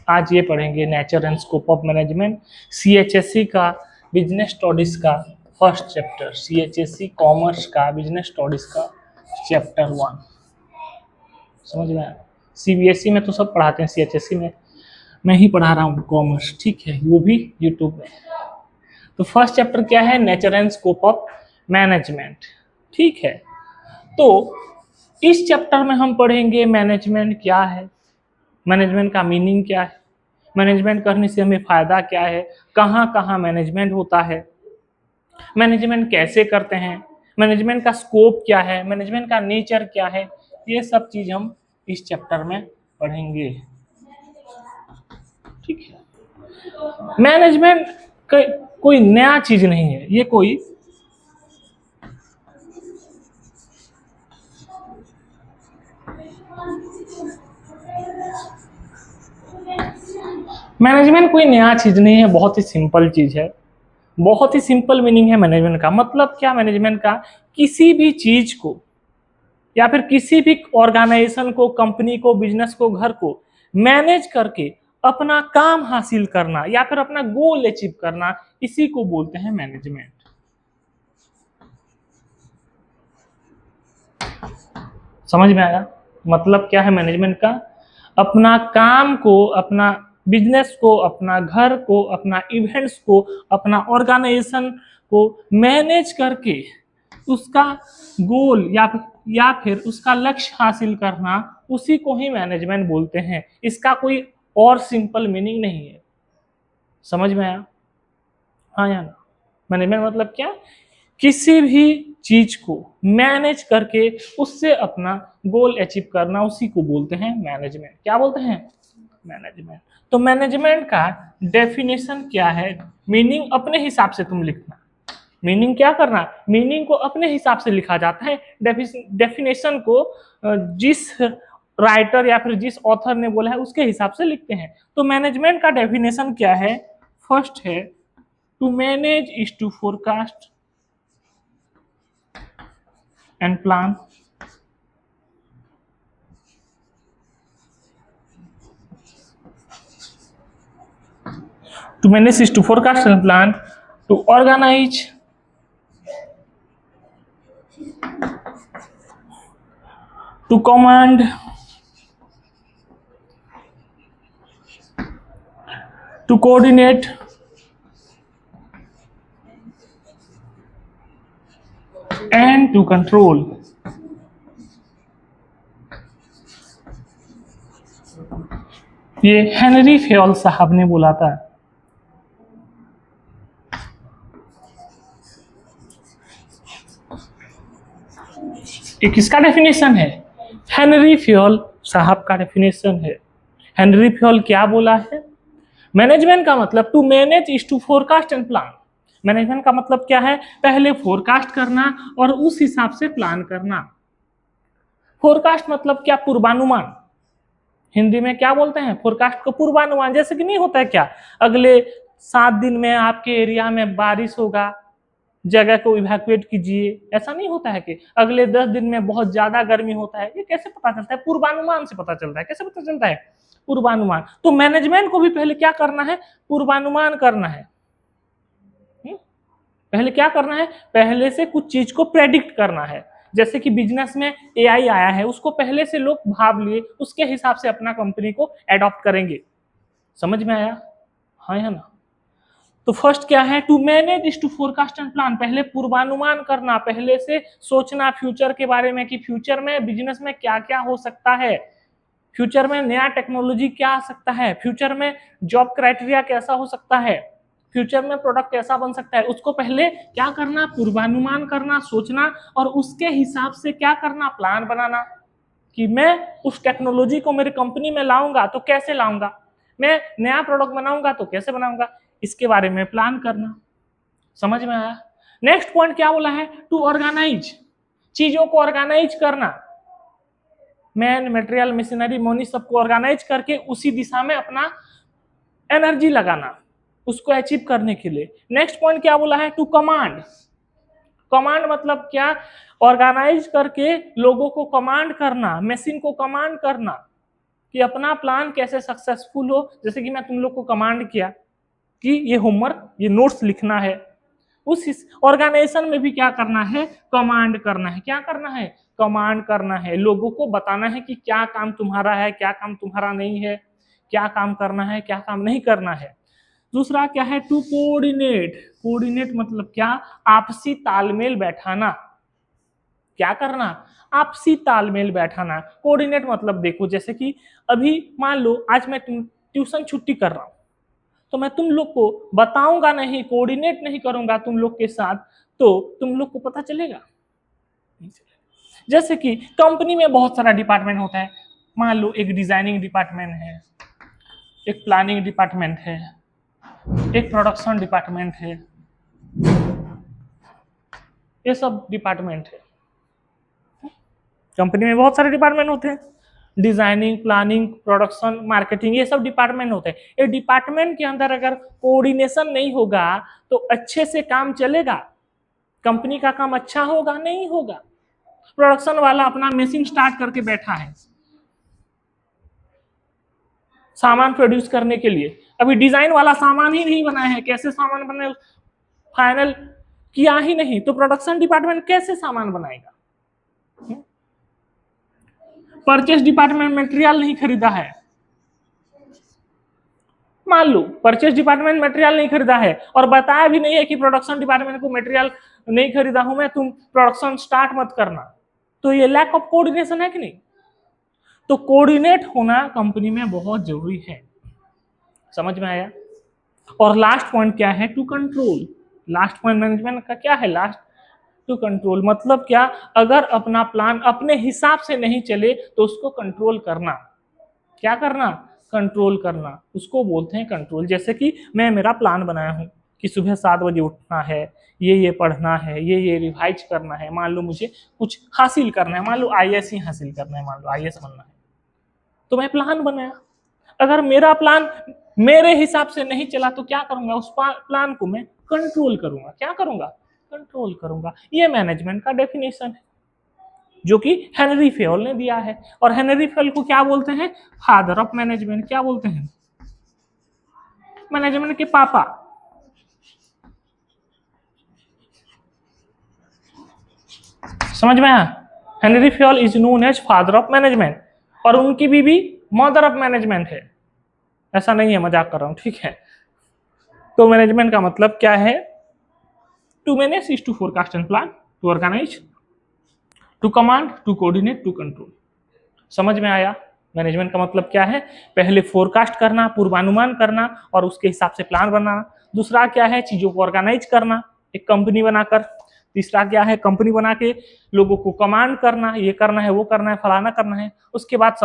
आज ये पढ़ेंगे nature and scope of management, CHSC का बिजनेस स्टडीज का फर्स्ट चैप्टर, सीएचएससी कॉमर्स का बिजनेस स्टडीज का चैप्टर 1। समझ में आया? सीबीएसई में तो सब पढ़ाते हैं, सीएचएससी में मैं ही पढ़ा रहा हूँ कॉमर्स, ठीक है, वो भी यूट्यूब में। तो फर्स्ट चैप्टर क्या है? Nature and scope of management, ठीक है। तो इस चैप्टर में हम पढ़ेंगे मैनेजमेंट क्या है, मैनेजमेंट का मीनिंग क्या है, मैनेजमेंट करने से हमें फायदा क्या है, कहाँ कहाँ मैनेजमेंट होता है, मैनेजमेंट कैसे करते हैं, मैनेजमेंट का स्कोप क्या है, मैनेजमेंट का नेचर क्या है, ये सब चीज हम इस चैप्टर में पढ़ेंगे, ठीक है। मैनेजमेंट कोई नया चीज नहीं है, ये कोई मैनेजमेंट कोई नया चीज नहीं है, बहुत ही सिंपल चीज है, बहुत ही सिंपल मीनिंग है मैनेजमेंट का। मतलब क्या मैनेजमेंट का? किसी भी चीज को या फिर किसी भी ऑर्गेनाइजेशन को, कंपनी को, बिजनेस को, घर को मैनेज करके अपना काम हासिल करना या फिर अपना गोल अचीव करना, इसी को बोलते हैं मैनेजमेंट। समझ में आया? मतलब क्या है मैनेजमेंट का? अपना काम को, अपना बिजनेस को, अपना घर को, अपना इवेंट्स को, अपना ऑर्गेनाइजेशन को मैनेज करके उसका गोल या फिर उसका लक्ष्य हासिल करना, उसी को ही मैनेजमेंट बोलते हैं। इसका कोई और सिंपल मीनिंग नहीं है। समझ में आया? हाँ या ना? मैनेजमेंट मतलब क्या? किसी भी चीज को मैनेज करके उससे अपना गोल अचीव करना, उसी को बोलते हैं मैनेजमेंट। क्या बोलते हैं? मैनेजमेंट। तो मैनेजमेंट का डेफिनेशन क्या है? मीनिंग अपने हिसाब से तुम लिखना। मीनिंग क्या करना? मीनिंग को अपने हिसाब से लिखा जाता है। डेफिनेशन को जिस राइटर या फिर जिस ऑथर ने बोला है उसके हिसाब से लिखते हैं। तो मैनेजमेंट का डेफिनेशन क्या है? फर्स्ट है to manage is to forecast and plan. To manage is to forecast and plan, to organize, to command, to coordinate, and to control. ये हेनरी फेयल साहब ने बोला था। ये किसका डेफिनेशन है? हेनरी फेयल साहब का डेफिनेशन है। हेनरी फेयल क्या बोला है? मैनेजमेंट का मतलब to manage is to forecast and plan. Management का मतलब क्या है? पहले फोरकास्ट करना और उस हिसाब से प्लान करना। फोरकास्ट मतलब क्या? पूर्वानुमान। हिंदी में क्या बोलते हैं? फोरकास्ट को पूर्वानुमान। जैसे कि नहीं होता है क्या, अगले 7 दिन में आपके एरिया में बारिश होगा, जगह को इवैक्यूएट कीजिए। ऐसा नहीं होता है कि अगले 10 दिन में बहुत ज्यादा गर्मी होता है। ये कैसे पता चलता है? पूर्वानुमान से पता चलता है। कैसे पता चलता है? पूर्वानुमान। तो मैनेजमेंट को भी पहले क्या करना है? पूर्वानुमान करना है। पहले क्या करना है? पहले से कुछ चीज को प्रेडिक्ट करना है। जैसे कि बिजनेस में एआई आया है, उसको पहले से लोग भाव लिए, उसके हिसाब से अपना कंपनी को एडॉप्ट करेंगे। समझ में आया? हाँ या ना? तो फर्स्ट क्या है? To manage is to forecast and plan. पहले पूर्वानुमान करना, पहले से सोचना फ्यूचर के बारे में कि फ्यूचर में बिजनेस में क्या क्या हो सकता है, फ्यूचर में नया टेक्नोलॉजी क्या आ सकता है, फ्यूचर में जॉब क्राइटेरिया कैसा हो सकता है, फ्यूचर में प्रोडक्ट कैसा बन सकता है। उसको पहले क्या करना? पूर्वानुमान करना, सोचना, और उसके हिसाब से क्या करना? प्लान बनाना कि मैं उस टेक्नोलॉजी को मेरी कंपनी में लाऊंगा तो कैसे लाऊंगा, मैं नया प्रोडक्ट बनाऊंगा तो कैसे बनाऊंगा, इसके बारे में प्लान करना। समझ में आया? नेक्स्ट पॉइंट क्या बोला है? To organise. चीजों को ऑर्गेनाइज करना, मैन, मटेरियल, मशीनरी, मनी, सबको ऑर्गेनाइज करके उसी दिशा में अपना एनर्जी लगाना उसको अचीव करने के लिए। नेक्स्ट पॉइंट क्या बोला है? To command. कमांड मतलब क्या? ऑर्गेनाइज करके लोगों को कमांड करना, मशीन को कमांड करना कि अपना प्लान कैसे सक्सेसफुल हो। जैसे कि मैं तुम लोग को कमांड किया कि ये होमवर्क, ये नोट्स लिखना है, उस ऑर्गेनाइजेशन में भी क्या करना है, कमांड करना है। क्या करना है, कमांड करना है, लोगों को बताना है कि क्या काम तुम्हारा है, क्या काम तुम्हारा नहीं है, क्या काम करना है, क्या काम नहीं करना है। दूसरा क्या है, टू कोऑर्डिनेट। कोऑर्डिनेट मतलब क्या, आपसी तालमेल बैठाना। क्या करना, आपसी तालमेल बैठाना। कोऑर्डिनेट मतलब देखो, जैसे कि अभी मान लो आज मैं ट्यूशन छुट्टी कर रहा हूं, तो मैं तुम लोग को बताऊंगा नहीं, कोऑर्डिनेट नहीं करूंगा तुम लोग के साथ, तो तुम लोग को पता चलेगा। जैसे कि कंपनी में बहुत सारा डिपार्टमेंट होता है, मान लो एक डिजाइनिंग डिपार्टमेंट है, एक प्लानिंग डिपार्टमेंट है, एक प्रोडक्शन डिपार्टमेंट है, ये सब डिपार्टमेंट है। कंपनी में बहुत सारे डिपार्टमेंट होते हैं, डिजाइनिंग, प्लानिंग, प्रोडक्शन, मार्केटिंग, ये सब डिपार्टमेंट होते हैं। ये डिपार्टमेंट के अंदर अगर कोऑर्डिनेशन नहीं होगा तो अच्छे से काम चलेगा, कंपनी का काम अच्छा होगा नहीं होगा। प्रोडक्शन वाला अपना मशीन स्टार्ट करके बैठा है सामान प्रोड्यूस करने के लिए, अभी डिजाइन वाला सामान ही नहीं बनाया है, कैसे सामान बने फाइनल किया ही नहीं, तो प्रोडक्शन डिपार्टमेंट कैसे सामान बनाएगा। परचेस डिपार्टमेंट मटेरियल नहीं खरीदा है, मान लो परचेस डिपार्टमेंट मटेरियल नहीं खरीदा है और बताया भी नहीं है कि प्रोडक्शन डिपार्टमेंट को मटेरियल नहीं खरीदा हूं मैं, तुम प्रोडक्शन स्टार्ट मत करना, तो ये लैक ऑफ कोऑर्डिनेशन है कि नहीं। तो कोऑर्डिनेट होना कंपनी में बहुत जरूरी है। समझ में आया। और लास्ट पॉइंट क्या है, to control. Last point management का क्या है, लास्ट टू कंट्रोल मतलब क्या, अगर अपना प्लान अपने हिसाब से नहीं चले तो उसको कंट्रोल करना। क्या करना, कंट्रोल करना, उसको बोलते हैं कंट्रोल। जैसे कि मैं मेरा प्लान बनाया हूं कि सुबह 7 बजे उठना है, ये पढ़ना है, ये रिवाइज करना है, मान लो मुझे कुछ हासिल करना है, मान लो आईएएस ही हासिल करना है, मान लो आईएएस बनना है, तो मैं प्लान बनाया। अगर मेरा प्लान मेरे हिसाब से नहीं चला तो क्या करूंगा, उस प्लान को मैं कंट्रोल करूंगा। क्या करूंगा, कंट्रोल करूंगा। ये मैनेजमेंट का डेफिनेशन है जो कि हेनरी फेयोल ने दिया है। और हेनरी फेयोल को क्या बोलते हैं, फादर ऑफ मैनेजमेंट। क्या बोलते हैं, मैनेजमेंट के पापा। समझ में आया। Henri Fayol is known as father of management, और उनकी बीवी मदर ऑफ मैनेजमेंट है। ऐसा नहीं है, मजाक कर रहा हूं, ठीक है। तो मैनेजमेंट का मतलब क्या है, to manage is to forecast and plan, to organise, to command, to coordinate, to control. समझ में आया। मैनेजमेंट का मतलब क्या है, पहले फोरकास्ट करना, पूर्वानुमान करना और उसके हिसाब से प्लान बनाना। दूसरा क्या है, चीजों को ऑर्गेनाइज करना एक कंपनी बनाकर। तीसरा क्या है, कंपनी बना के लोगों को कमांड करना, ये करना है, वो करना है, फलाना करना है। उसके बाद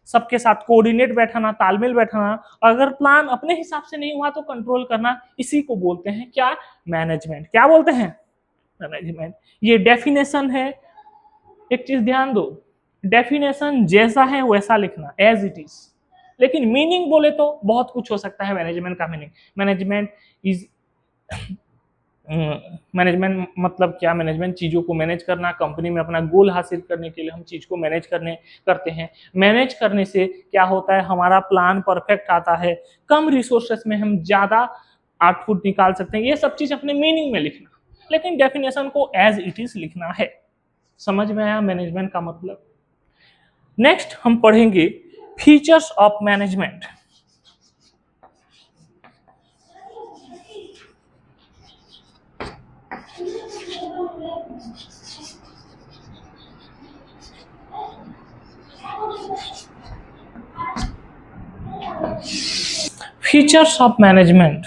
सबके साथ कोऑर्डिनेट बैठाना, तालमेल बैठाना। अगर प्लान अपने हिसाब से नहीं हुआ तो कंट्रोल करना। इसी को बोलते हैं क्या, मैनेजमेंट। क्या बोलते हैं, मैनेजमेंट। ये डेफिनेशन है। एक चीज ध्यान दो, डेफिनेशन जैसा है वैसा लिखना, एज इट इज। लेकिन मीनिंग बोले तो बहुत कुछ हो सकता है मैनेजमेंट का मीनिंग। मैनेजमेंट इज मैनेजमेंट मतलब क्या, मैनेजमेंट चीजों को मैनेज करना, कंपनी में अपना गोल हासिल करने के लिए हम चीज को मैनेज करते हैं। मैनेज करने से क्या होता है, हमारा प्लान परफेक्ट आता है, कम रिसोर्सेस में हम ज्यादा आउटपुट निकाल सकते हैं। ये सब चीज अपने मीनिंग में लिखना, लेकिन डेफिनेशन को एज इट इज लिखना है। समझ में आया मैनेजमेंट का मतलब। नेक्स्ट हम पढ़ेंगे features of management. Features of management.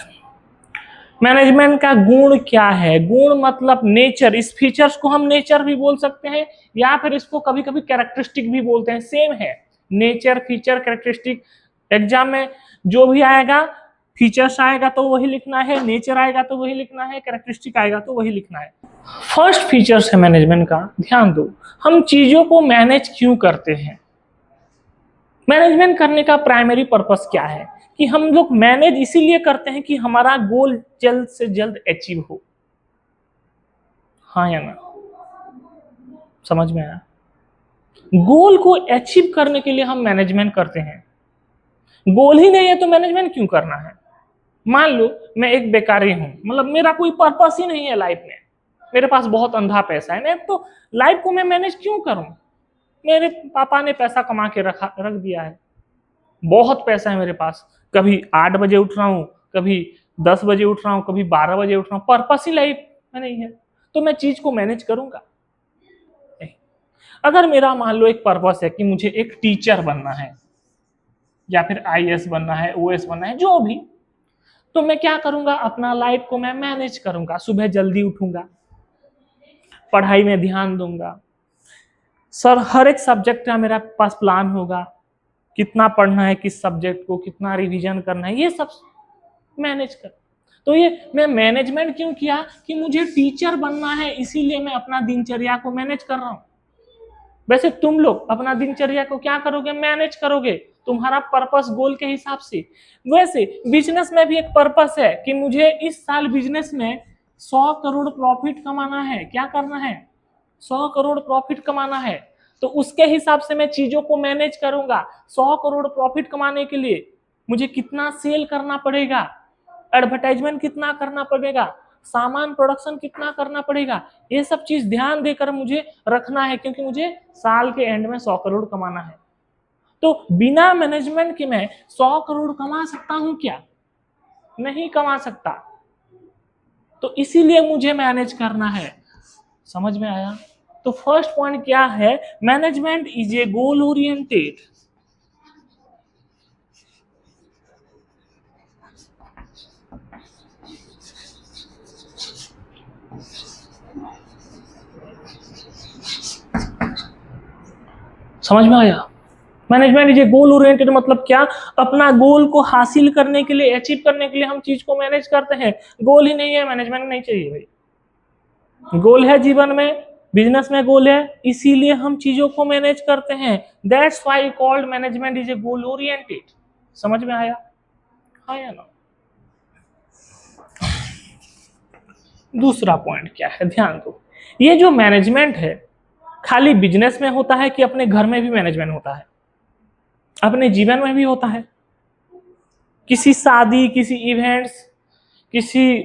Management का गुण क्या है, गुण मतलब नेचर। इस फीचर्स को हम नेचर भी बोल सकते हैं या फिर इसको कभी कभी कैरेक्टरिस्टिक भी बोलते हैं, सेम है। Nature, feature, characteristic. एग्जाम में जो भी आएगा, फीचर्स आएगा तो वही लिखना है, नेचर आएगा तो वही लिखना है, कैरेक्टरिस्टिक आएगा तो वही लिखना है। फर्स्ट फीचर्स है मैनेजमेंट का, ध्यान दो, हम चीजों को मैनेज क्यों करते हैं। मैनेजमेंट करने का प्राइमरी पर्पस क्या है, कि हम लोग मैनेज इसीलिए करते हैं कि हमारा गोल जल्द से जल्द अचीव हो। हाँ या ना, समझ में आया। गोल को अचीव करने के लिए हम मैनेजमेंट करते हैं। गोल ही नहीं है तो मैनेजमेंट क्यों करना है? मान लो मैं एक बेकारी हूं, मतलब मेरा कोई पर्पस ही नहीं है लाइफ में, मेरे पास बहुत अंधा पैसा है, मैं तो लाइफ को मैं मैनेज क्यों करूं? मेरे पापा ने पैसा कमा के रख दिया है, बहुत पैसा है मेरे पास, कभी 8 बजे उठ रहा हूँ, कभी 10 बजे उठ रहा हूँ, कभी 12 बजे उठ रहा हूँ, पर्पस ही लाइफ में नहीं है, तो मैं चीज को मैनेज करूंगा नहीं। अगर मेरा मान लो एक पर्पस है कि मुझे एक टीचर बनना है या फिर आईएएस बनना है, ओएस बनना है, जो भी, तो मैं क्या करूंगा, अपना लाइफ को मैं मैनेज करूंगा, सुबह जल्दी उठूंगा, पढ़ाई में ध्यान दूंगा, सर हर एक सब्जेक्ट का मेरा पास प्लान होगा, कितना पढ़ना है किस सब्जेक्ट को, कितना रिवीजन करना है, ये सब मैनेज कर। तो ये मैं मैनेजमेंट क्यों किया कि मुझे टीचर बनना है, इसीलिए मैं अपना दिनचर्या को मैनेज कर रहा हूं। वैसे तुम लोग अपना दिनचर्या को क्या करोगे, मैनेज करोगे, तुम्हारा पर्पस गोल के हिसाब से। वैसे बिजनेस में भी एक पर्पस है कि मुझे इस साल बिजनेस में 100 करोड़ प्रॉफिट कमाना है। क्या करना है? 100 करोड़ प्रॉफिट कमाना है। तो उसके हिसाब से मैं चीजों को मैनेज करूंगा। 100 करोड़ प्रॉफिट कमाने के लिए मुझे कितना सेल करना पड़ेगा, एडवर्टाइजमेंट कितना करना पड़ेगा, सामान प्रोडक्शन कितना करना पड़ेगा, ये सब चीज ध्यान देकर मुझे रखना है, क्योंकि मुझे साल के एंड में 100 करोड़ कमाना है। तो बिना मैनेजमेंट के मैं 100 करोड़ कमा सकता हूं क्या? नहीं कमा सकता। तो इसीलिए मुझे मैनेज करना है। समझ में आया? तो फर्स्ट पॉइंट क्या है, management is a goal oriented. समझ में आया? Management is a goal oriented मतलब क्या, अपना गोल को हासिल करने के लिए, अचीव करने के लिए हम चीज को मैनेज करते हैं। गोल ही नहीं है, मैनेजमेंट नहीं चाहिए भाई। गोल है जीवन में, बिजनेस में गोल है, इसीलिए हम चीजों को मैनेज करते हैं। That's why called management is a goal oriented. समझ में आया? आया ना? दूसरा पॉइंट क्या है, ध्यान दो। ये जो मैनेजमेंट है खाली बिजनेस में होता है कि अपने घर में भी मैनेजमेंट होता है? अपने जीवन में भी होता है। किसी शादी, किसी इवेंट्स, किसी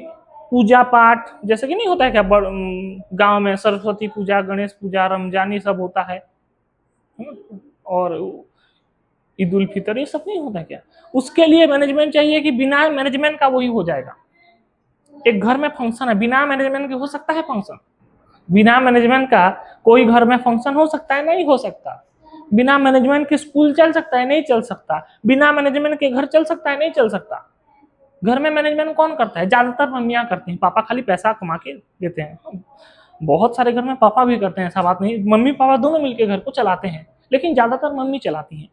पूजा पाठ, जैसे कि नहीं होता है क्या गांव में सरस्वती पूजा, गणेश पूजा, रमजान, ये सब होता है, और ईद उल फितर, ये सब नहीं होता क्या? उसके लिए मैनेजमेंट चाहिए कि बिना मैनेजमेंट का वही हो जाएगा? एक घर में फंक्शन है, बिना मैनेजमेंट के हो सकता है फंक्शन? बिना मैनेजमेंट का कोई घर में फंक्शन हो सकता है? नहीं हो सकता। बिना मैनेजमेंट के स्कूल चल सकता है? नहीं चल सकता। बिना मैनेजमेंट के घर चल सकता है? नहीं चल सकता। घर में मैनेजमेंट कौन करता है? ज्यादातर मम्मियां करती हैं, पापा खाली पैसा कमा के देते हैं। बहुत सारे घर में पापा भी करते हैं, ऐसा बात नहीं, मम्मी पापा दोनों मिलकर घर को चलाते हैं, लेकिन ज्यादातर मम्मी चलाती हैं।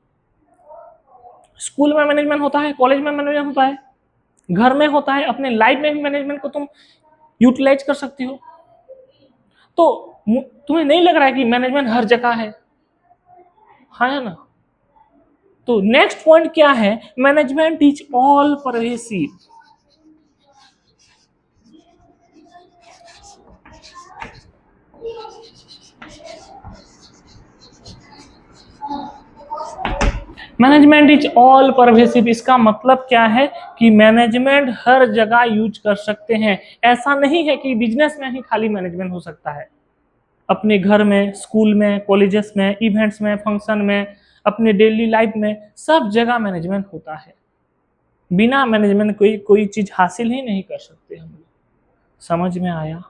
स्कूल में मैनेजमेंट होता है, कॉलेज में मैनेजमेंट होता है, घर में होता है, अपने लाइफ में भी मैनेजमेंट को तुम यूटिलाइज कर सकती हो। तो तुम्हें नहीं लग रहा है कि मैनेजमेंट हर जगह है? हाँ ना? तो नेक्स्ट पॉइंट क्या है, management is all pervasive. Management is all pervasive, इसका मतलब क्या है कि मैनेजमेंट हर जगह यूज कर सकते हैं। ऐसा नहीं है कि बिजनेस में ही खाली मैनेजमेंट हो सकता है। अपने घर में, स्कूल में, कॉलेजेस में, इवेंट्स में, फंक्शन में, अपने डेली लाइफ में, सब जगह मैनेजमेंट होता है। बिना मैनेजमेंट कोई चीज हासिल ही नहीं कर सकते हम लोग। समझ में आया?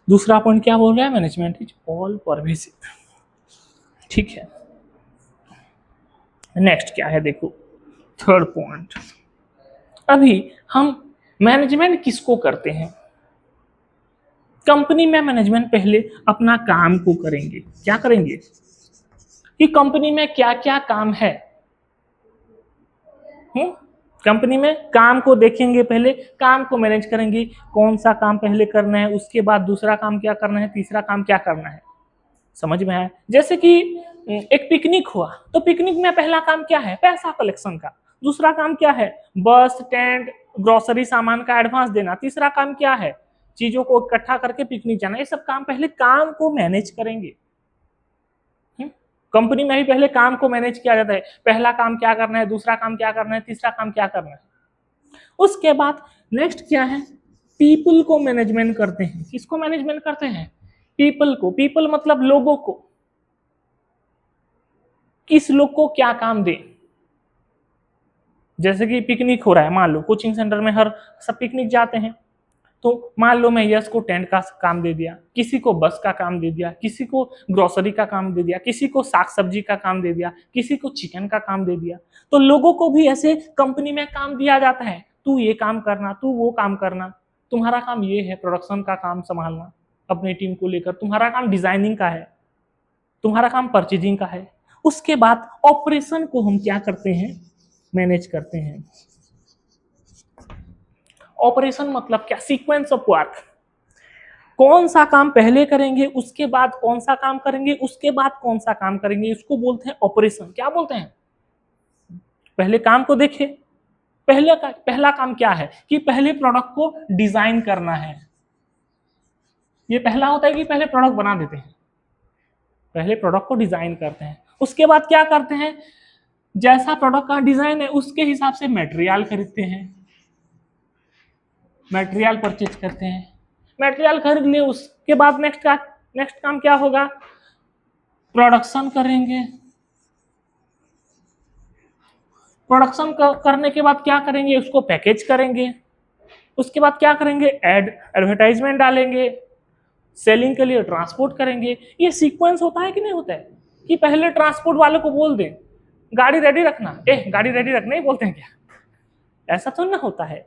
दूसरा पॉइंट क्या बोल रहा है, मैनेजमेंट इज ऑल परवेसिव। ठीक है, नेक्स्ट क्या है देखो, थर्ड पॉइंट। अभी हम मैनेजमेंट किसको करते हैं? कंपनी में मैनेजमेंट पहले अपना काम को करेंगे। क्या करेंगे कि कंपनी में क्या क्या काम है, कंपनी में काम को देखेंगे, पहले काम को मैनेज करेंगे, कौन सा काम पहले करना है, उसके बाद दूसरा काम क्या करना है, तीसरा काम क्या करना है। समझ में आया? जैसे कि एक पिकनिक हुआ, तो पिकनिक में पहला काम क्या है, पैसा कलेक्शन का। दूसरा काम क्या है, बस, टेंट, ग्रोसरी सामान का एडवांस देना। तीसरा काम क्या है, चीजों को इकट्ठा करके पिकनिक जाना। ये सब काम, पहले काम को मैनेज करेंगे। कंपनी में ही पहले काम को मैनेज किया जाता है, पहला काम क्या करना है, दूसरा काम क्या करना है, तीसरा काम क्या करना है। उसके बाद नेक्स्ट क्या है, पीपल को मैनेजमेंट करते हैं। किसको मैनेजमेंट करते हैं? पीपल को। पीपल मतलब लोगों को, किस लोग को क्या काम दे। जैसे कि पिकनिक हो रहा है, मान लो कोचिंग सेंटर में हर सब पिकनिक जाते हैं, तो मान लो मैं यश को टेंट का काम दे दिया, किसी को बस का काम दे दिया, किसी को ग्रोसरी का काम दे दिया, किसी को साग सब्जी का काम दे दिया, किसी को चिकन का काम दे दिया। तो लोगों को भी ऐसे कंपनी में काम दिया जाता है, तू ये काम करना, तू वो काम करना, तुम्हारा काम ये है, प्रोडक्शन का काम संभालना अपनी टीम को लेकर, तुम्हारा काम डिजाइनिंग का है, तुम्हारा काम परचेजिंग का है। उसके बाद ऑपरेशन को हम क्या करते हैं, मैनेज करते हैं। ऑपरेशन मतलब क्या, सीक्वेंस ऑफ वर्क, कौन सा काम पहले करेंगे, उसके बाद कौन सा काम करेंगे, उसके बाद कौन सा काम करेंगे, इसको बोलते हैं ऑपरेशन। क्या बोलते हैं? पहले काम को देखे, पहला काम क्या है कि पहले प्रोडक्ट को डिजाइन करना है। ये पहला होता है कि पहले प्रोडक्ट बना देते हैं, पहले प्रोडक्ट को डिजाइन करते हैं। उसके बाद क्या करते हैं, जैसा प्रोडक्ट का डिजाइन है उसके हिसाब से मटेरियल खरीदते हैं, मटेरियल परचेज करते हैं, मटेरियल खरीद लिए, उसके बाद नेक्स्ट काम क्या होगा, प्रोडक्शन करेंगे। प्रोडक्शन करने के बाद क्या करेंगे, उसको पैकेज करेंगे। उसके बाद क्या करेंगे, एडवर्टाइजमेंट डालेंगे, सेलिंग के लिए ट्रांसपोर्ट करेंगे। ये सीक्वेंस होता है कि नहीं होता है कि पहले ट्रांसपोर्ट वाले को बोल दें गाड़ी रेडी रखना, गाड़ी रेडी रखना ही बोलते हैं क्या? ऐसा तो ना होता है।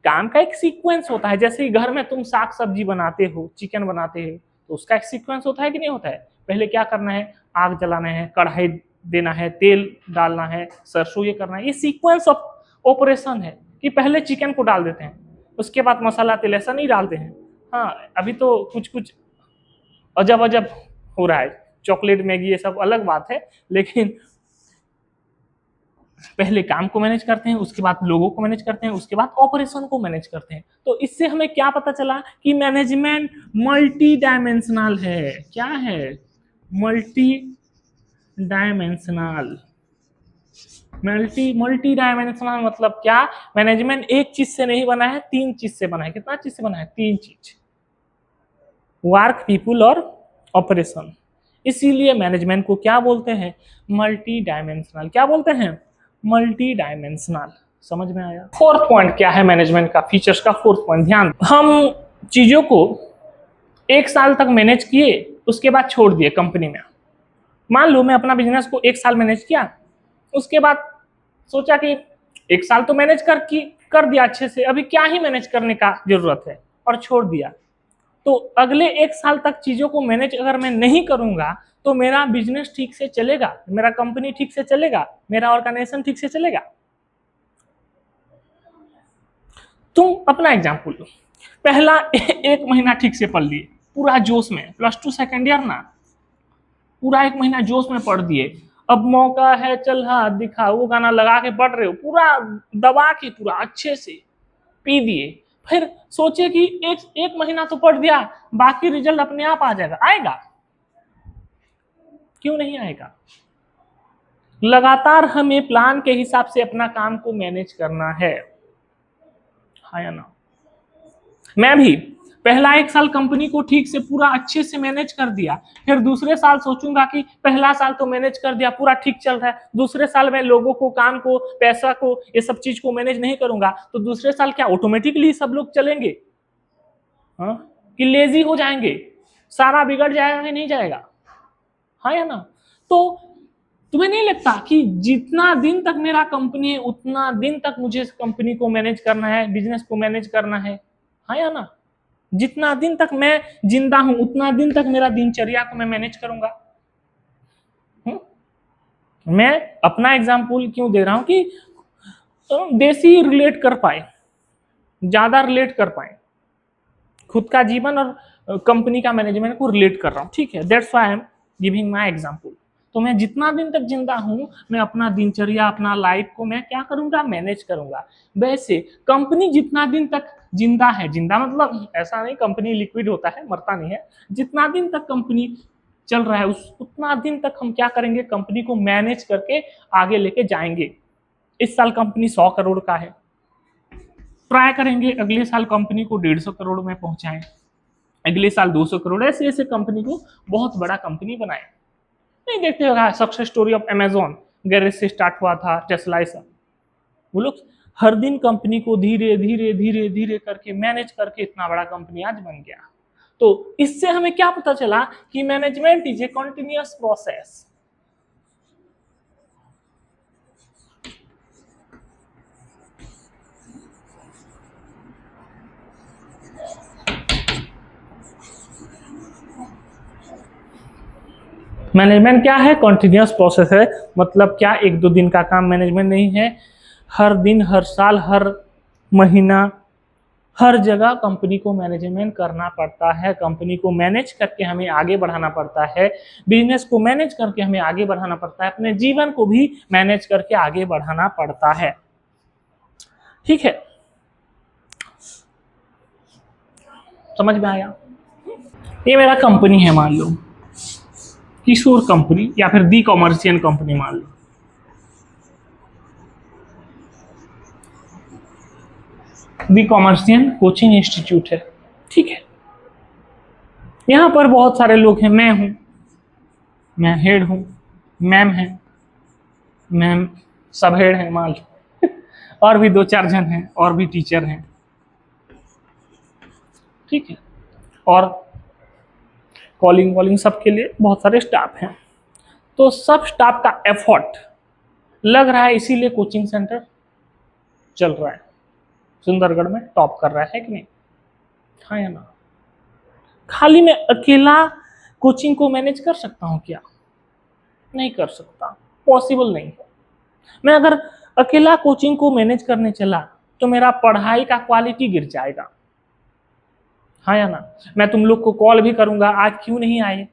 काम का एक सीक्वेंस होता है। जैसे घर में तुम साग सब्जी बनाते हो, चिकन बनाते हो, तो उसका एक सीक्वेंस होता है कि नहीं होता है? पहले क्या करना है, आग जलाना है, कढ़ाई देना है, तेल डालना है, सरसों ये करना है। ये सीक्वेंस ऑफ ऑपरेशन है कि पहले चिकन को डाल देते हैं, उसके बाद मसाला तेल, ऐसा नहीं डालते हैं। हाँ, अभी तो कुछ कुछ अजब अजब हो रहा है, चॉकलेट मैगी ये सब अलग बात है, लेकिन पहले काम को मैनेज करते हैं, उसके बाद लोगों को मैनेज करते हैं, उसके बाद ऑपरेशन को मैनेज करते हैं। तो इससे हमें क्या पता चला कि मैनेजमेंट मल्टी डायमेंशनल है। क्या है? Multi dimensional. मल्टी डायमेंशनल मतलब क्या? मैनेजमेंट एक चीज से नहीं बना है, 3 चीज से बना है। कितना चीज से बना है? 3 चीज, वर्क, पीपुल और ऑपरेशन। इसीलिए मैनेजमेंट को क्या बोलते हैं? Multi dimensional. क्या बोलते हैं? Multi dimensional. समझ में आया? फोर्थ पॉइंट क्या है मैनेजमेंट का, फीचर्स का फोर्थ पॉइंट, ध्यान, हम चीजों को 1 साल तक मैनेज किए, उसके बाद छोड़ दिए कंपनी में। मान लो मैं अपना बिजनेस को 1 साल मैनेज किया, उसके बाद सोचा कि 1 साल तो मैनेज कर दिया अच्छे से, अभी क्या ही मैनेज करने का जरूरत है, और छोड़ दिया। तो अगले 1 साल तक चीजों को मैनेज अगर मैं नहीं करूंगा तो मेरा बिजनेस ठीक से चलेगा, मेरा कंपनी ठीक से चलेगा, मेरा ऑर्गेनाइजेशन ठीक से चलेगा। तुम अपना एग्जाम्पल लो, पहला 1 महीना ठीक से पढ़ लिए, पूरा जोश में, +2 सेकेंड ईयर ना, पूरा 1 महीना जोश में पढ़ दिए। अब मौका है, चल हाथ दिखा, वो गाना लगा के पढ़ रहे हो, पूरा दबा के, पूरा अच्छे से पी दिए। फिर सोचे कि एक महीना तो पढ़ दिया, बाकी रिजल्ट अपने आप आ जाएगा। आएगा? क्यों नहीं आएगा? लगातार हमें प्लान के हिसाब से अपना काम को मैनेज करना है, हाँ या ना? मैं भी पहला 1 साल कंपनी को ठीक से पूरा अच्छे से मैनेज कर दिया, फिर दूसरे साल सोचूंगा कि पहला साल तो मैनेज कर दिया, पूरा ठीक चल रहा है, दूसरे साल में लोगों को, काम को, पैसा को, ये सब चीज को मैनेज नहीं करूंगा, तो दूसरे साल क्या ऑटोमेटिकली सब लोग चलेंगे? हाँ, कि लेजी हो जाएंगे, सारा बिगड़ जाएगा कि नहीं जाएगा? हाँ या ना? तो तुम्हें नहीं लगता कि जितना दिन तक मेरा कंपनी है उतना दिन तक मुझे कंपनी को मैनेज करना है, बिजनेस को मैनेज करना है? हाँ या ना? जितना दिन तक मैं जिंदा हूं उतना दिन तक मेरा दिनचर्या को मैं मैनेज करूंगा। मैं अपना एग्जाम्पल क्यों दे रहा हूं कि देसी रिलेट कर पाए, ज्यादा रिलेट कर पाए, खुद का जीवन और कंपनी का मैनेजमेंट को रिलेट कर रहा हूं, ठीक है? That's why I am giving my example. तो मैं जितना दिन तक जिंदा हूं, मैं अपना दिनचर्या, अपना लाइफ को मैं क्या करूंगा? मैनेज करूंगा। वैसे कंपनी जितना दिन तक जिंदा है, जिंदा मतलब ऐसा नहीं कंपनी लिक्विड होता है, मरता नहीं है, जितना दिन तक कंपनी चल रहा है उस उतना दिन तक हम क्या करेंगे, कंपनी को मैनेज करके आगे लेके जाएंगे। इस साल कंपनी 100 करोड़ का है, ट्राई करेंगे अगले साल कंपनी को 150 करोड़ में पहुंचाएं, अगले साल 200 करोड़, ऐसे ऐसे कंपनी को बहुत बड़ा कंपनी बनाए। नहीं देखते होगा success story of Amazon, garage से स्टार्ट हुआ था, टेस्ला, ऐसा वो लोग हर दिन कंपनी को धीरे धीरे धीरे धीरे करके मैनेज करके इतना बड़ा कंपनी आज बन गया। तो इससे हमें क्या पता चला कि management is a continuous process. Management क्या है, कॉन्टिन्यूअस प्रोसेस है। मतलब क्या, एक दो दिन का काम मैनेजमेंट नहीं है, हर दिन, हर साल, हर महीना, हर जगह कंपनी को मैनेजमेंट करना पड़ता है। कंपनी को मैनेज करके हमें आगे बढ़ाना पड़ता है, बिजनेस को मैनेज करके हमें आगे बढ़ाना पड़ता है, अपने जीवन को भी मैनेज करके आगे बढ़ाना पड़ता है। ठीक है, समझ में आया? ये मेरा कंपनी है, मान लो किशोर कंपनी या फिर दी कॉमर्शियल कंपनी मान लो। दी कॉमर्शियल कोचिंग इंस्टीट्यूट है, ठीक है। यहाँ पर बहुत सारे लोग हैं, मैं हूँ, मैं हेड हूँ, मैम है, मैम सब हेड हैं मान लो और भी 2-4 जन हैं और भी टीचर हैं, ठीक है। और कॉलिंग वॉलिंग सबके लिए बहुत सारे स्टाफ हैं। तो सब स्टाफ का एफर्ट लग रहा है, इसीलिए कोचिंग सेंटर चल रहा है, सुंदरगढ़ में टॉप कर रहा है कि नहीं? हाँ या ना? खाली मैं अकेला कोचिंग को मैनेज कर सकता हूँ क्या? नहीं कर सकता, पॉसिबल नहीं है। मैं अगर अकेला कोचिंग को मैनेज करने चला तो मेरा पढ़ाई का क्वालिटी गिर जाएगा। हाँ या ना? मैं तुम लोग को कॉल भी करूंगा, आज क्यों नहीं आए,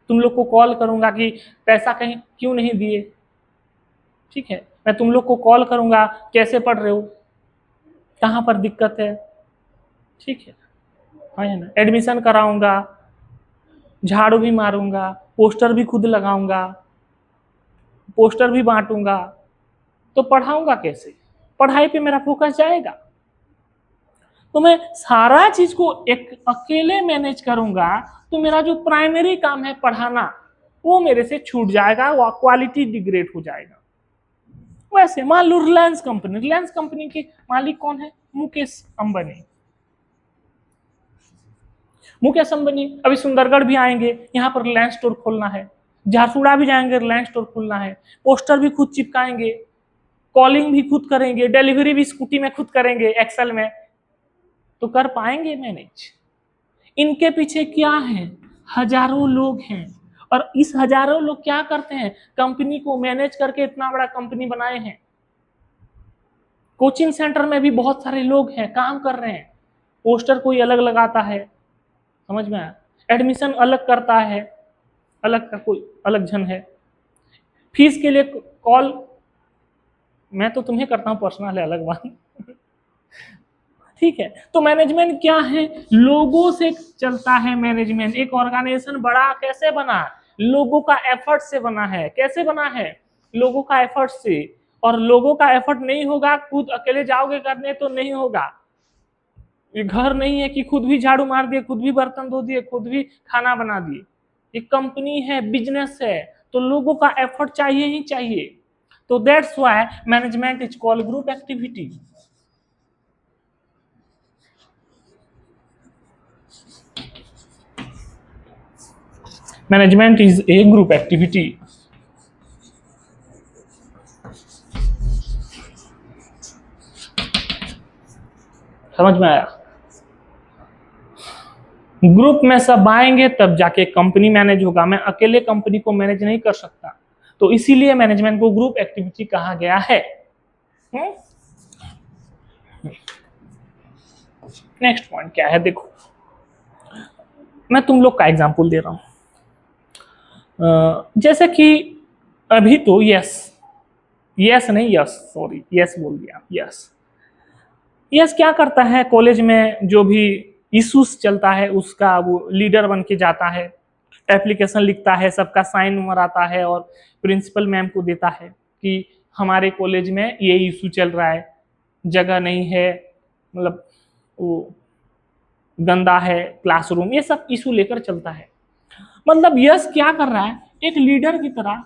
तुम लोग को कॉल करूंगा कि पैसा कहीं क्यों नहीं दिए, ठीक है। मैं तुम लोग को कॉल करूंगा, कैसे पढ़ रहे हो, कहाँ पर दिक्कत है, ठीक है। हाँ या ना? एडमिशन कराऊंगा, झाड़ू भी मारूंगा, पोस्टर भी खुद लगाऊंगा, पोस्टर भी बांटूंगा, तो पढ़ाऊंगा कैसे? पढ़ाई पे मेरा फोकस जाएगा। तो मैं सारा चीज को एक अकेले मैनेज करूंगा तो मेरा जो प्राइमरी काम है पढ़ाना, वो मेरे से छूट जाएगा, वो क्वालिटी डिग्रेड हो जाएगा। वैसे मान लो रिलायंस कंपनी के मालिक कौन है? मुकेश अंबानी। मुकेश अंबानी अभी सुंदरगढ़ भी आएंगे, यहाँ पर रिलायंस स्टोर खोलना है, झारसुगुड़ा भी जाएंगे, रिलायंस स्टोर खोलना है, पोस्टर भी खुद चिपकाएंगे, कॉलिंग भी खुद करेंगे, डिलीवरी भी स्कूटी में खुद करेंगे, एक्सेल में, तो कर पाएंगे मैनेज? इनके पीछे क्या है? हजारों लोग हैं, और इस हजारों लोग क्या करते हैं? कंपनी को मैनेज करके इतना बड़ा कंपनी बनाए हैं। कोचिंग सेंटर में भी बहुत सारे लोग हैं, काम कर रहे हैं, पोस्टर कोई अलग लगाता है, समझ में आया? एडमिशन अलग करता है, अलग का कोई अलग जन है, फीस के लिए कॉल मैं तो तुम्हें करता हूँ पर्सनल है, अलग बात ठीक है। तो मैनेजमेंट क्या है? लोगों से चलता है मैनेजमेंट। एक ऑर्गेनाइजेशन बड़ा कैसे बना? लोगों का एफर्ट से बना है। कैसे बना है? लोगों का एफर्ट से। और लोगों का एफर्ट नहीं होगा, खुद अकेले जाओगे करने तो नहीं होगा। ये घर नहीं है कि खुद भी झाड़ू मार दिए, खुद भी बर्तन धो दिए, खुद भी खाना बना दिए। ये कंपनी है, बिजनेस है, तो लोगों का एफर्ट चाहिए ही चाहिए। तो that's why management is called group activity. Management is a group activity. समझ में आया? ग्रुप में सब आएंगे तब जाके कंपनी मैनेज होगा। मैं अकेले कंपनी को मैनेज नहीं कर सकता, तो इसीलिए मैनेजमेंट को ग्रुप एक्टिविटी कहा गया है। नेक्स्ट पॉइंट क्या है? देखो, मैं तुम लोग का एग्जांपल दे रहा हूं। जैसे कि अभी तो यस नहीं, सॉरी, यस बोल दिया। यस क्या करता है? कॉलेज में जो भी इश्यूज चलता है उसका वो लीडर बन के जाता है, एप्लीकेशन लिखता है, सबका साइन नंबर आता है और प्रिंसिपल मैम को देता है कि हमारे कॉलेज में ये इशू चल रहा है, जगह नहीं है, मतलब वो गंदा है क्लासरूम, ये सब इशू लेकर चलता है। मतलब यश क्या कर रहा है, एक लीडर की तरह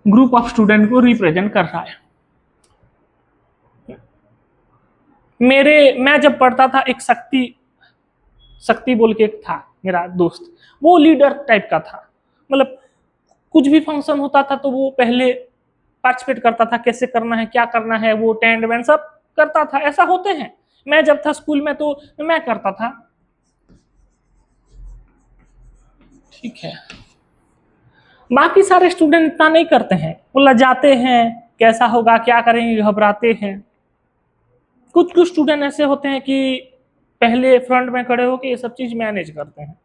ग्रुप ऑफ स्टूडेंट को रिप्रेजेंट कर रहा है। मैं जब पढ़ता था, एक शक्ति बोल के एक था मेरा दोस्त, वो लीडर टाइप का था। मतलब कुछ भी फंक्शन होता था तो वो पहले पार्टिसिपेट करता था, कैसे करना है क्या करना है, वो टेंट वेंट सब करता था। ऐसा होते हैं, मैं जब था स्कूल में तो मैं करता था। ठीक है, बाकी सारे स्टूडेंट इतना नहीं करते हैं, वो लजाते हैं, कैसा होगा क्या करेंगे, घबराते हैं। कुछ कुछ स्टूडेंट ऐसे होते हैं कि पहले फ्रंट में खड़े होकर ये सब चीज मैनेज करते हैं।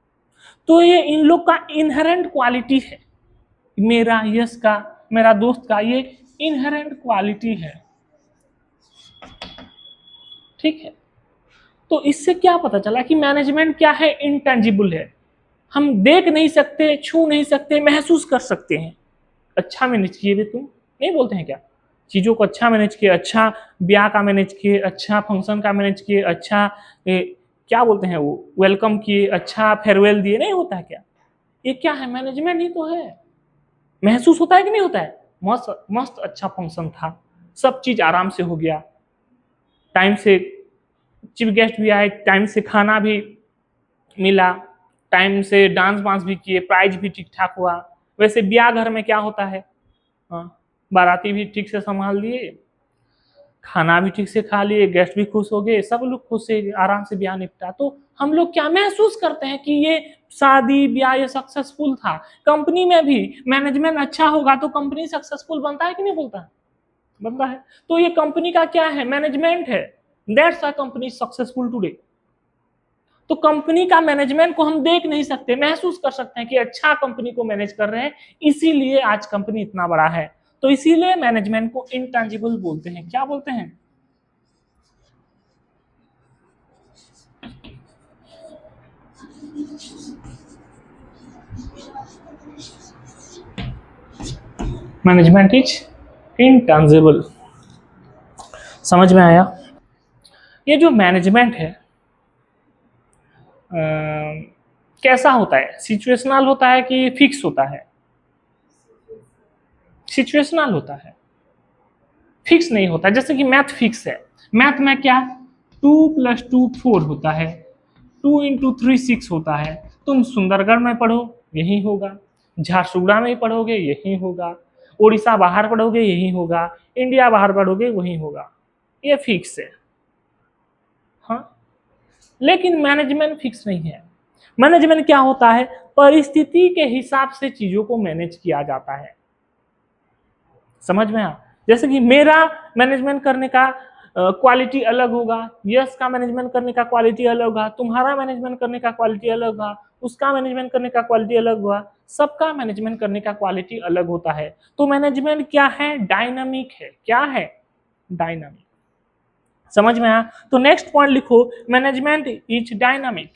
तो ये इन लोग का इनहेरेंट क्वालिटी है, मेरा यश का, मेरा दोस्त का ये इनहेरेंट क्वालिटी है। ठीक है, तो इससे क्या पता चला कि मैनेजमेंट क्या है, इनटेंजिबल है, हम देख नहीं सकते, छू नहीं सकते, महसूस कर सकते हैं। अच्छा मैनेज किए भी, तुम नहीं बोलते हैं क्या, चीज़ों को अच्छा मैनेज किए, अच्छा ब्याह का मैनेज किए, अच्छा फंक्शन का मैनेज किए, अच्छा क्या बोलते हैं वो वेलकम किए, अच्छा फेयरवेल दिए, नहीं होता है क्या? ये क्या है, मैनेजमेंट ही तो है। महसूस होता है कि नहीं होता है? मस्त मस्त अच्छा फंक्शन था, सब चीज आराम से हो गया, टाइम से चीफ गेस्ट भी आए, टाइम से खाना भी मिला, टाइम से डांस वांस भी किए, प्राइज भी ठीक ठाक हुआ। वैसे ब्याह घर में क्या होता है, हाँ, बाराती भी ठीक से संभाल लिए, खाना भी ठीक से खा लिए, गेस्ट भी खुश हो गए, सब लोग खुश से आराम से ब्याह निपटा। तो हम लोग क्या महसूस करते हैं कि ये शादी ब्याह ये सक्सेसफुल था। कंपनी में भी मैनेजमेंट अच्छा होगा तो कंपनी सक्सेसफुल बनता है कि नहीं बोलता, बनता है। तो ये कंपनी का क्या है, मैनेजमेंट है, that's a company successful today. तो कंपनी का मैनेजमेंट को हम देख नहीं सकते, महसूस कर सकते हैं कि अच्छा कंपनी को मैनेज कर रहे हैं, इसीलिए आज कंपनी इतना बड़ा है। तो इसीलिए मैनेजमेंट को इंटेंजिबल बोलते हैं। क्या बोलते हैं? Management is intangible. समझ में आया? ये जो मैनेजमेंट है कैसा होता है, सिचुएशनल होता है कि फिक्स होता है? सिचुएशनल होता है, फिक्स नहीं होता। जैसे कि मैथ फिक्स है, मैथ में क्या 2 + 2 4 होता है, 2 × 3 6 होता है। तुम सुंदरगढ़ में पढ़ो यही होगा, झारसुगुड़ा में पढ़ोगे यही होगा, उड़ीसा बाहर पढ़ोगे यही होगा, इंडिया बाहर पढ़ोगे वही होगा, ये फिक्स है। हाँ, लेकिन मैनेजमेंट फिक्स नहीं है। मैनेजमेंट क्या होता है, परिस्थिति के हिसाब से चीजों को मैनेज किया जाता है। समझ में आ? जैसे कि मेरा मैनेजमेंट करने का क्वालिटी अलग होगा, यश का मैनेजमेंट करने का क्वालिटी अलग होगा, तुम्हारा मैनेजमेंट करने का क्वालिटी अलग होगा, उसका मैनेजमेंट करने का क्वालिटी अलग होगा, सबका मैनेजमेंट करने का क्वालिटी अलग होता है। तो मैनेजमेंट क्या है, डायनामिक है। क्या है, डायनामिक। समझ में आया? तो नेक्स्ट पॉइंट लिखो, management is dynamic.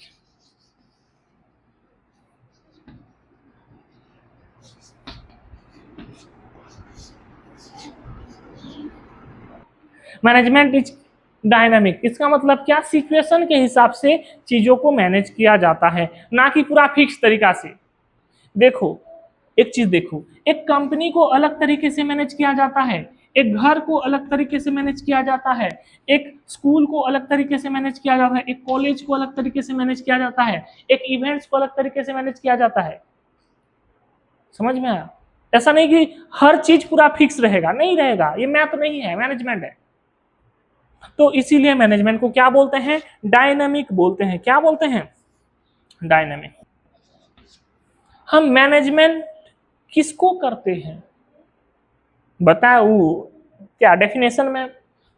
Management is dynamic, इसका मतलब क्या, सिचुएशन के हिसाब से चीजों को मैनेज किया जाता है, ना कि पूरा फिक्स तरीका से। देखो, एक चीज देखो, एक कंपनी को अलग तरीके से मैनेज किया जाता है, एक घर को अलग तरीके से मैनेज किया जाता है, एक स्कूल को अलग तरीके से मैनेज किया जाता है, एक कॉलेज को अलग तरीके से मैनेज किया जाता है, एक इवेंट्स को अलग तरीके से मैनेज किया जाता है। समझ में आया? ऐसा नहीं कि हर चीज पूरा फिक्स रहेगा, नहीं रहेगा, ये मैथ नहीं है, मैनेजमेंट है। तो इसीलिए मैनेजमेंट को क्या बोलते हैं, डायनामिक बोलते हैं। क्या बोलते हैं, डायनामिक। हम मैनेजमेंट किसको करते हैं, बताओ क्या डेफिनेशन में,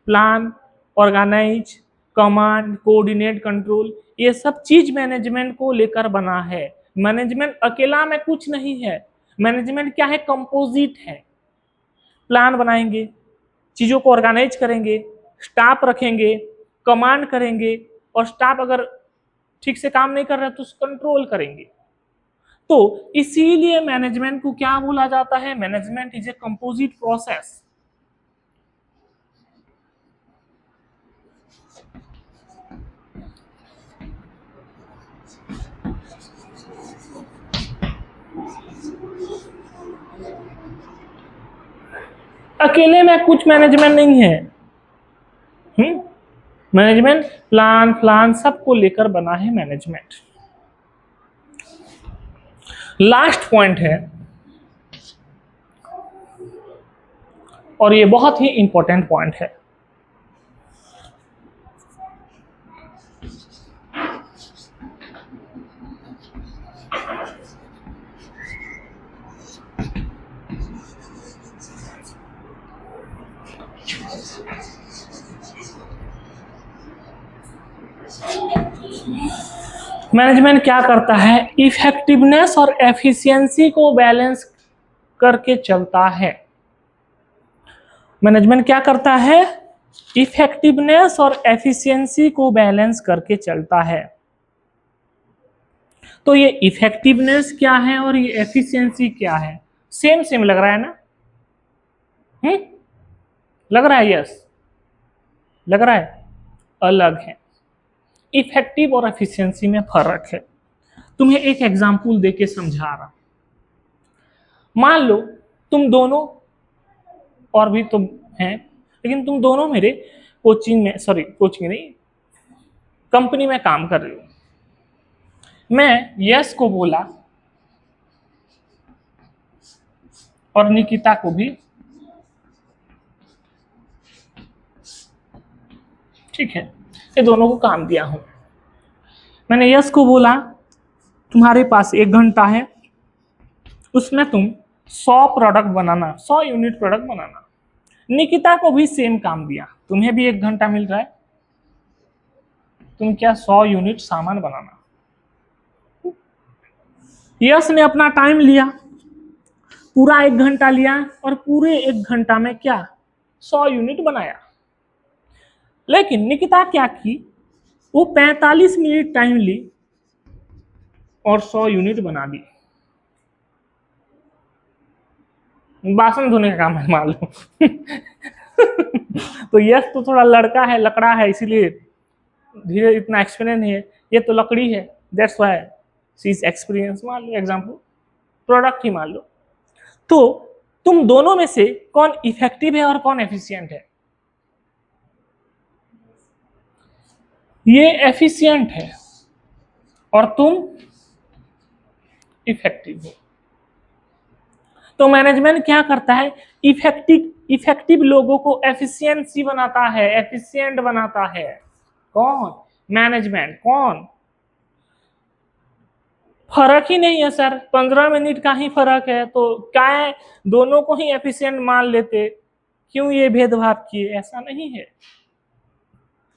plan, organise, command, coordinate, control, ये सब चीज मैनेजमेंट को लेकर बना है। मैनेजमेंट अकेला में कुछ नहीं है, मैनेजमेंट क्या है, कंपोजिट है। प्लान बनाएंगे, चीजों को ऑर्गेनाइज करेंगे, स्टाफ रखेंगे, कमांड करेंगे, और स्टाफ अगर ठीक से काम नहीं कर रहा है तो उसको कंट्रोल करेंगे। तो इसीलिए मैनेजमेंट को क्या बोला जाता है? Management is a composite process. अकेले में कुछ मैनेजमेंट नहीं है। मैनेजमेंट प्लान प्लान सबको लेकर बना है मैनेजमेंट। लास्ट पॉइंट है और ये बहुत ही इंपॉर्टेंट पॉइंट है। मैनेजमेंट क्या करता है? इफेक्टिवनेस और एफिशिएंसी को बैलेंस करके चलता है। मैनेजमेंट क्या करता है? इफेक्टिवनेस और एफिशिएंसी को बैलेंस करके चलता है। तो ये इफेक्टिवनेस क्या है और ये एफिशिएंसी क्या है? सेम सेम लग रहा है ना? लग रहा है? यस, लग रहा है? अलग है। इफेक्टिव और एफिशिएंसी में फर्क है। तुम्हें एक एग्जांपल देके समझा रहा। मान लो तुम दोनों, और भी तुम हैं, लेकिन तुम दोनों मेरे कोचिंग में, सॉरी कोचिंग नहीं, कंपनी में काम कर रहे हो। मैं यस को बोला और निकिता को भी, ठीक है, ये दोनों को काम दिया हूं। मैंने यस को बोला तुम्हारे पास 1 घंटा है, उसमें तुम 100 प्रोडक्ट बनाना, 100 यूनिट प्रोडक्ट बनाना। निकिता को भी सेम काम दिया, तुम्हें भी 1 घंटा मिल रहा है, तुम क्या 100 यूनिट सामान बनाना। यस ने अपना टाइम लिया, पूरा 1 घंटा लिया और पूरे 1 घंटा में क्या 100 यूनिट बनाया। लेकिन निकिता क्या की, वो 45 मिनट टाइम ली और 100 यूनिट बना दी। बासन धोने का काम है मान लो। तो यस तो थोड़ा लड़का है, लकड़ा है, इसीलिए धीरे इतना एक्सपीरियंस नहीं है। ये तो लकड़ी है, that's why she is experience. मान लो एग्जांपल, प्रोडक्ट ही मान लो। तो तुम दोनों में से कौन इफेक्टिव है और कौन एफिशिएंट है? ये एफिशिएंट है और तुम इफेक्टिव हो। तो मैनेजमेंट क्या करता है? इफेक्टिव लोगों को एफिशिएंसी बनाता है, एफिशिएंट बनाता है। कौन? मैनेजमेंट। कौन? फर्क ही नहीं है सर, 15 मिनट का ही फर्क है, तो क्या है दोनों को ही एफिशिएंट मान लेते, क्यों ये भेदभाव किए? ऐसा नहीं है।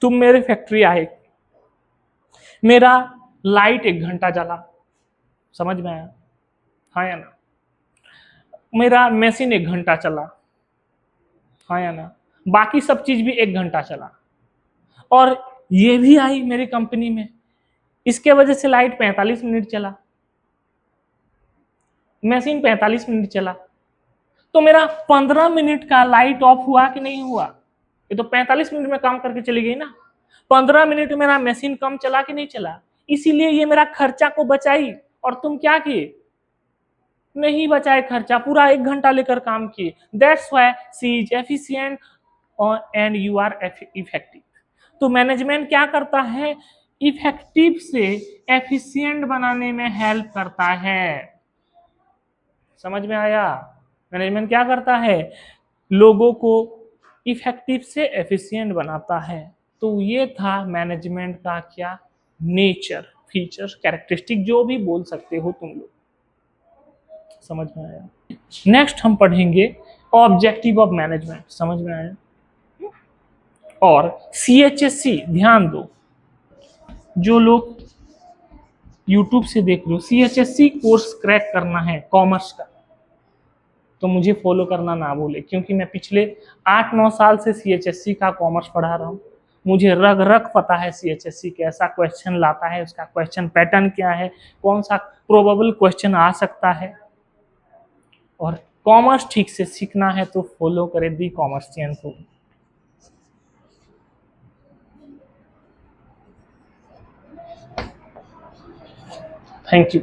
तुम मेरे फैक्ट्री आए, मेरा लाइट 1 घंटा जला, समझ में आया? हाँ या ना? मेरा मशीन 1 घंटा चला, हाँ या ना? बाकी सब चीज भी 1 घंटा चला, और ये भी आई मेरी कंपनी में, इसके वजह से लाइट 45 मिनट चला, मशीन 45 मिनट चला, तो मेरा 15 मिनट का लाइट ऑफ हुआ कि नहीं हुआ? ये तो 45 मिनट में काम करके चली गई ना। 15 मिनट मेरा मशीन कम चला कि नहीं चला? इसीलिए ये मेरा खर्चा को बचाई, और तुम क्या किए? नहीं बचाए खर्चा, पूरा 1 घंटा लेकर काम किए। That's why she is efficient and you are effective. तो मैनेजमेंट क्या करता है? इफेक्टिव से एफिशिएंट बनाने में हेल्प करता है। समझ में आया? मैनेजमेंट क्या करता है? लोगों को इफेक्टिव से एफिशिएंट बनाता है। तो ये था मैनेजमेंट का क्या नेचर, फीचर, कैरेक्टरिस्टिक, जो भी बोल सकते हो तुम लोग। समझ में आया? नेक्स्ट हम पढ़ेंगे ऑब्जेक्टिव ऑफ मैनेजमेंट। समझ में आया? और CHSC, ध्यान दो जो लोग YouTube से देख लो, CHSC कोर्स क्रैक करना है कॉमर्स का, तो मुझे फॉलो करना ना भूले, क्योंकि मैं पिछले 8-9 साल से CHSC का कॉमर्स पढ़ा रहा हूँ। मुझे रग रग पता है CHSC कैसा क्वेश्चन लाता है, उसका क्वेश्चन पैटर्न क्या है, कौन सा प्रोबेबल क्वेश्चन आ सकता है। और कॉमर्स ठीक से सीखना है तो फॉलो करें दी कॉमर्सियन को। Thank you.